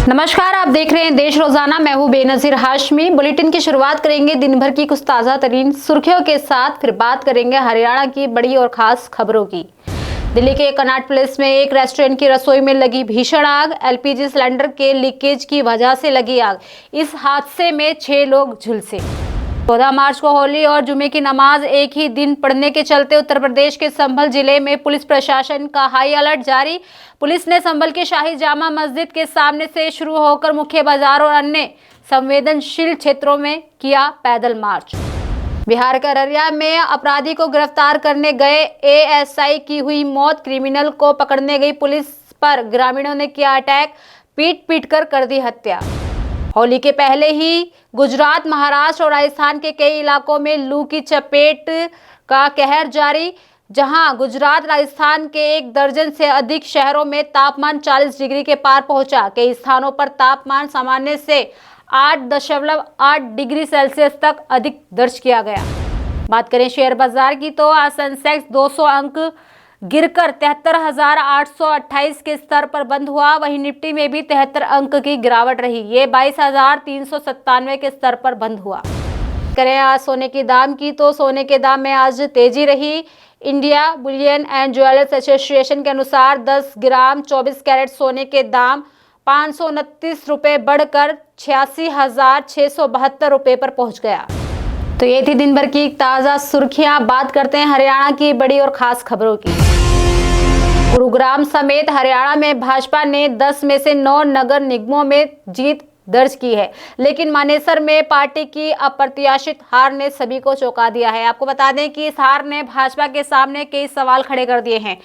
नमस्कार, आप देख रहे हैं देश रोजाना। मैं हूं बेनजीर हाशमी। बुलेटिन की शुरुआत करेंगे दिन भर की कुछ ताजा तरीन सुर्खियों के साथ, फिर बात करेंगे हरियाणा की बड़ी और खास खबरों की। दिल्ली के कनाट प्लेस में एक रेस्टोरेंट की रसोई में लगी भीषण आग। एलपीजी सिलेंडर के लीकेज की वजह से लगी आग। इस हादसे में 6 लोग झुलसे। 14 मार्च को होली और जुमे की नमाज एक ही दिन पढ़ने के चलते उत्तर प्रदेश के संभल जिले में पुलिस प्रशासन का हाई अलर्ट जारी। पुलिस ने संभल के शाही जामा मस्जिद के सामने से शुरू होकर मुख्य बाजार और अन्य संवेदनशील क्षेत्रों में किया पैदल मार्च। बिहार के अररिया में अपराधी को गिरफ्तार करने गए एएसआई की हुई मौत। क्रिमिनल को पकड़ने गई पुलिस पर ग्रामीणों ने किया अटैक, पीट कर दी हत्या। होली के पहले ही गुजरात, महाराष्ट्र और राजस्थान के कई इलाकों में लू की चपेट का कहर जारी। जहां गुजरात, राजस्थान के 1 दर्जन से अधिक शहरों में तापमान 40 डिग्री के पार पहुंचा। कई स्थानों पर तापमान सामान्य से 8.8 डिग्री सेल्सियस तक अधिक दर्ज किया गया। बात करें शेयर बाजार की तो आज सेंसेक्स 200 अंक गिरकर 73,828 के स्तर पर बंद हुआ। वहीं निफ्टी में भी 73 अंक की गिरावट रही। ये 22,397 के स्तर पर बंद हुआ। करें आज सोने की दाम की तो सोने के दाम में आज तेजी रही। India Boolean and jewellers association के अनुसार 10 ग्राम 24 कैरेट सोने के दाम 529 रुपये बढ़कर 86,672 रुपये पर पहुंच गया। तो ये थी दिन भर की ताज़ा सुर्खियां। बात करते हैं हरियाणा की बड़ी और खास खबरों की। गुरुग्राम समेत हरियाणा में भाजपा ने 10 में से 9 नगर निगमों में जीत दर्ज की है, लेकिन मानेसर में पार्टी की अप्रत्याशित हार ने सभी को चौंका दिया है। आपको बता दें कि इस हार ने भाजपा के सामने कई सवाल खड़े कर दिए हैं।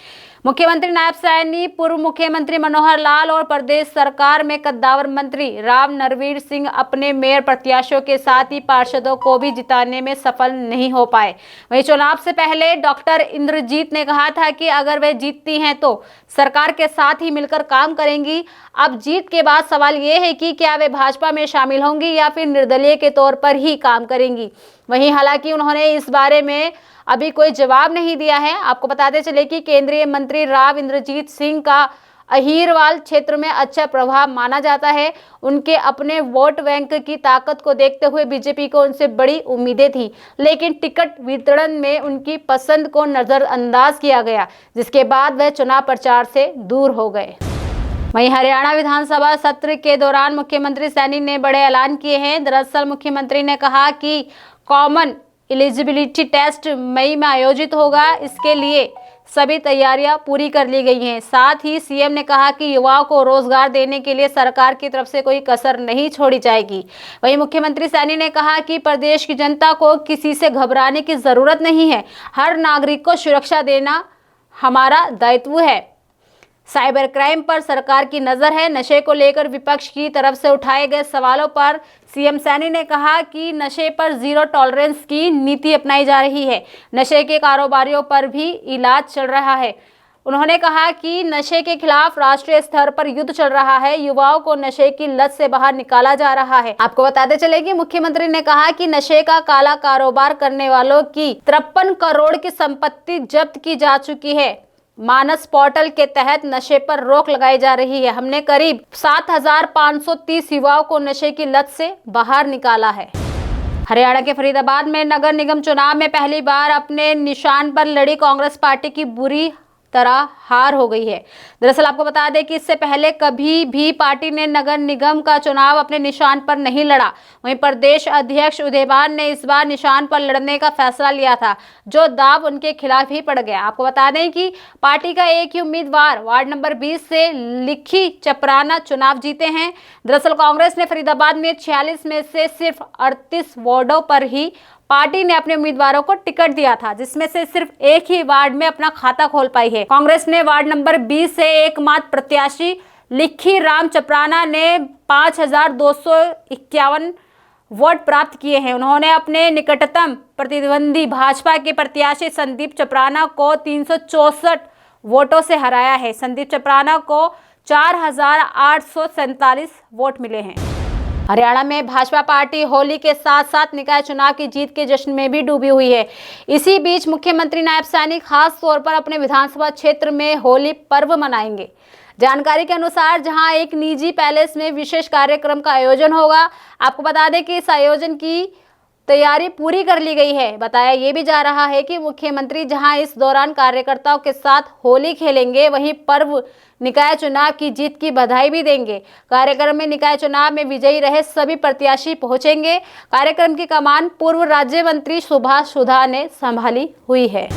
मुख्यमंत्री नायब सैनी, पूर्व मुख्यमंत्री मनोहर लाल और प्रदेश सरकार में कद्दावर मंत्री राव नरवीर सिंह अपने मेयर प्रत्याशियों के साथ ही पार्षदों को भी जिताने में सफल नहीं हो पाए। वहीं चुनाव से पहले डॉक्टर इंद्रजीत ने कहा था कि अगर वे जीतती हैं तो सरकार के साथ ही मिलकर काम करेंगी। अब जीत के बाद सवाल ये है कि क्या वे भाजपा में शामिल होंगी या फिर निर्दलीय के तौर पर ही काम करेंगी। वहीं हालांकि उन्होंने इस बारे में अभी कोई जवाब नहीं दिया है। आपको बताते चले कि केंद्रीय मंत्री राव इंद्रजीत सिंह का अहीरवाल क्षेत्र में अच्छा प्रभाव माना जाता है। उनके अपने वोट बैंक की ताकत को देखते हुए बीजेपी को उनसे बड़ी उम्मीदें थी, लेकिन टिकट वितरण में उनकी पसंद को नजरअंदाज किया गया, जिसके बाद वह चुनाव प्रचार से दूर हो गए। वहीं हरियाणा विधानसभा सत्र के दौरान मुख्यमंत्री सैनी ने बड़े ऐलान किए हैं। दरअसल मुख्यमंत्री ने कहा कि कॉमन एलिजिबिलिटी टेस्ट मई में आयोजित होगा। इसके लिए सभी तैयारियां पूरी कर ली गई हैं। साथ ही सीएम ने कहा कि युवाओं को रोजगार देने के लिए सरकार की तरफ से कोई कसर नहीं छोड़ी जाएगी। वहीं मुख्यमंत्री सैनी ने कहा कि प्रदेश की जनता को किसी से घबराने की जरूरत नहीं है। हर नागरिक को सुरक्षा देना हमारा दायित्व है। साइबर क्राइम पर सरकार की नजर है। नशे को लेकर विपक्ष की तरफ से उठाए गए सवालों पर सीएम सैनी ने कहा कि नशे पर जीरो टॉलरेंस की नीति अपनाई जा रही है। नशे के कारोबारियों पर भी इलाज चल रहा है। उन्होंने कहा कि नशे के खिलाफ राष्ट्रीय स्तर पर युद्ध चल रहा है। युवाओं को नशे की लत से बाहर निकाला जा रहा है। आपको बताते चले कि मुख्यमंत्री ने कहा कि नशे का काला कारोबार करने वालों की 53 करोड़ की संपत्ति जब्त की जा चुकी है। मानस पोर्टल के तहत नशे पर रोक लगाई जा रही है। हमने करीब 7,530 युवाओं को नशे की लत से बाहर निकाला है। हरियाणा के फरीदाबाद में नगर निगम चुनाव में पहली बार अपने निशान पर लड़ी कांग्रेस पार्टी की बुरी तरह हार हो गई है। दरअसल आपको बता दें कि इससे पहले कभी भी पार्टी ने नगर निगम का चुनाव अपने निशान पर नहीं लड़ा। वहीं प्रदेश अध्यक्ष उदयभान ने इस बार निशान पर लड़ने का फैसला लिया था, जो दाव उनके खिलाफ ही पड़ गया। आपको बता दें कि पार्टी का एक ही उम्मीदवार वार्ड नंबर 20 से लिखी चपराना चुनाव जीते हैं। दरअसल कांग्रेस ने फरीदाबाद में 46 में से सिर्फ 38 वार्डों पर ही पार्टी ने अपने उम्मीदवारों को टिकट दिया था, जिसमें से सिर्फ एक ही वार्ड में अपना खाता खोल पाई है। कांग्रेस ने वार्ड नंबर 20 से एकमात्र प्रत्याशी लिखी राम चपराना ने 5,251 वोट प्राप्त किए हैं। उन्होंने अपने निकटतम प्रतिद्वंदी भाजपा के प्रत्याशी संदीप चपराना को 364 वोटों से हराया है। संदीप चपराना को 4,847 वोट मिले हैं। हरियाणा में भाजपा पार्टी होली के साथ साथ निकाय चुनाव की जीत के जश्न में भी डूबी हुई है। इसी बीच मुख्यमंत्री नायब सैनी खास तौर पर अपने विधानसभा क्षेत्र में होली पर्व मनाएंगे। जानकारी के अनुसार जहां एक निजी पैलेस में विशेष कार्यक्रम का आयोजन होगा। आपको बता दें कि इस आयोजन की तैयारी पूरी कर ली गई है। बताया ये भी जा रहा है कि मुख्यमंत्री जहां इस दौरान कार्यकर्ताओं के साथ होली खेलेंगे, वहीं पर्व निकाय चुनाव की जीत की बधाई भी देंगे। कार्यक्रम में निकाय चुनाव में विजयी रहे सभी प्रत्याशी पहुंचेंगे। कार्यक्रम की कमान पूर्व राज्य मंत्री सुभाष सुधा ने संभाली हुई है।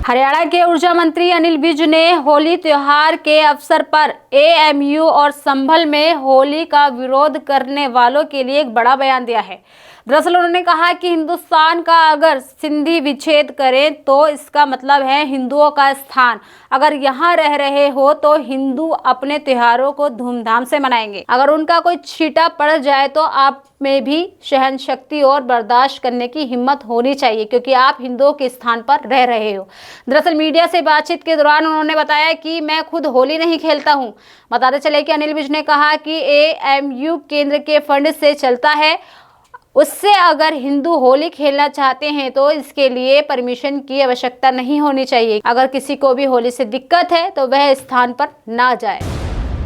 हरियाणा के ऊर्जा मंत्री अनिल विज ने होली त्योहार के अवसर पर एएमयू और संभल में होली का विरोध करने वालों के लिए एक बड़ा बयान दिया है। दरअसल उन्होंने कहा कि हिंदुस्तान का अगर सिंधी विच्छेद करें तो इसका मतलब है हिंदुओं का स्थान। अगर यहाँ रह रहे हो तो हिंदू अपने त्योहारों को धूमधाम से मनाएंगे। अगर उनका कोई छींटा पड़ जाए तो आप में भी सहन शक्ति और बर्दाश्त करने की हिम्मत होनी चाहिए, क्योंकि आप हिंदुओं के स्थान पर रह रहे हो। दरअसल मीडिया से बातचीत के दौरान उन्होंने बताया कि मैं खुद होली नहीं खेलता हूँ। बताते चले कि अनिल विज ने कहा कि एएमयू केंद्र के फंड से चलता है, उससे अगर हिंदू होली खेलना चाहते हैं तो इसके लिए परमिशन की आवश्यकता नहीं होनी चाहिए। अगर किसी को भी होली से दिक्कत है तो वह स्थान पर ना जाए।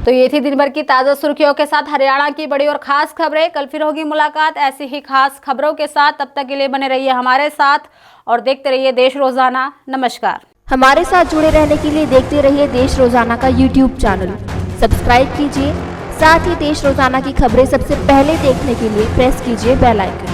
तो ये थी दिन भर की ताज़ा सुर्खियों के साथ हरियाणा की बड़ी और खास खबरें। कल फिर होगी मुलाकात ऐसी ही खास खबरों के साथ। तब तक के लिए बने रहिए हमारे साथ और देखते रहिए देश रोजाना। नमस्कार। हमारे साथ जुड़े रहने के लिए देखते रहिए देश रोजाना का यूट्यूब चैनल सब्सक्राइब कीजिए। साथ ही देश रोजाना की खबरें सबसे पहले देखने के लिए प्रेस कीजिए बेल आइकन।